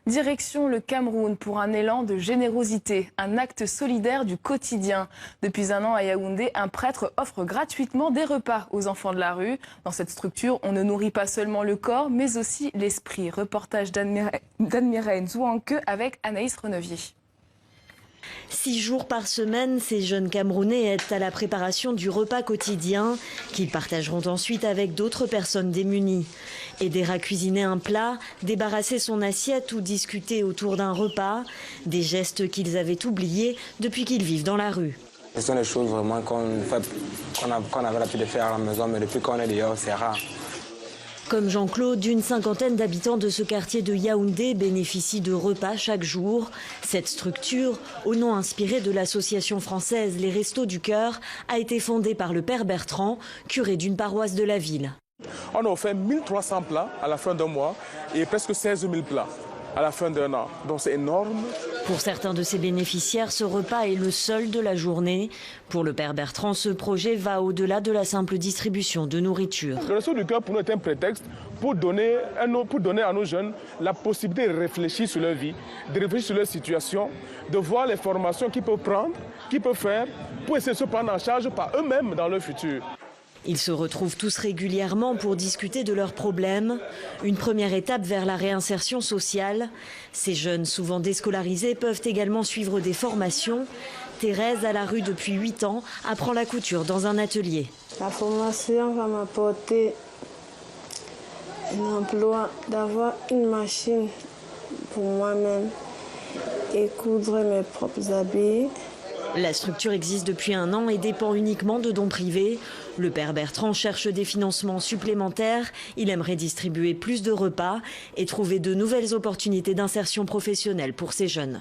Direction le Cameroun pour un élan de générosité, un acte solidaire du quotidien. Depuis un an à Yaoundé, un prêtre offre gratuitement des repas aux enfants de la rue. Dans cette structure, on ne nourrit pas seulement le corps, mais aussi l'esprit. Reportage d'Admiraine Zouanke avec Anaïs Renevier. 6 jours par semaine, ces jeunes Camerounais aident à la préparation du repas quotidien qu'ils partageront ensuite avec d'autres personnes démunies. Aider à cuisiner un plat, débarrasser son assiette ou discuter autour d'un repas, des gestes qu'ils avaient oubliés depuis qu'ils vivent dans la rue. Ce sont des choses vraiment qu'on avait l'habitude de faire à la maison, mais depuis qu'on est dehors, c'est rare. Comme Jean-Claude, une cinquantaine d'habitants de ce quartier de Yaoundé bénéficient de repas chaque jour. Cette structure, au nom inspiré de l'association française Les Restos du Cœur, a été fondée par le père Bertrand, curé d'une paroisse de la ville. On a offert 1300 plats à la fin d'un mois et presque 16 000 plats à la fin d'un an. Donc c'est énorme. Pour certains de ces bénéficiaires, ce repas est le seul de la journée. Pour le père Bertrand, ce projet va au-delà de la simple distribution de nourriture. Le Resto du Cœur pour nous est un prétexte pour donner à nos jeunes la possibilité de réfléchir sur leur vie, de réfléchir sur leur situation, de voir les formations qu'ils peuvent prendre, qu'ils peuvent faire pour essayer de se prendre en charge par eux-mêmes dans leur futur. Ils se retrouvent tous régulièrement pour discuter de leurs problèmes. Une première étape vers la réinsertion sociale. Ces jeunes, souvent déscolarisés, peuvent également suivre des formations. Thérèse, à la rue depuis 8 ans, apprend la couture dans un atelier. La formation va m'apporter un emploi, d'avoir une machine pour moi-même et coudre mes propres habits. La structure existe depuis un an et dépend uniquement de dons privés. Le père Bertrand cherche des financements supplémentaires. Il aimerait distribuer plus de repas et trouver de nouvelles opportunités d'insertion professionnelle pour ces jeunes.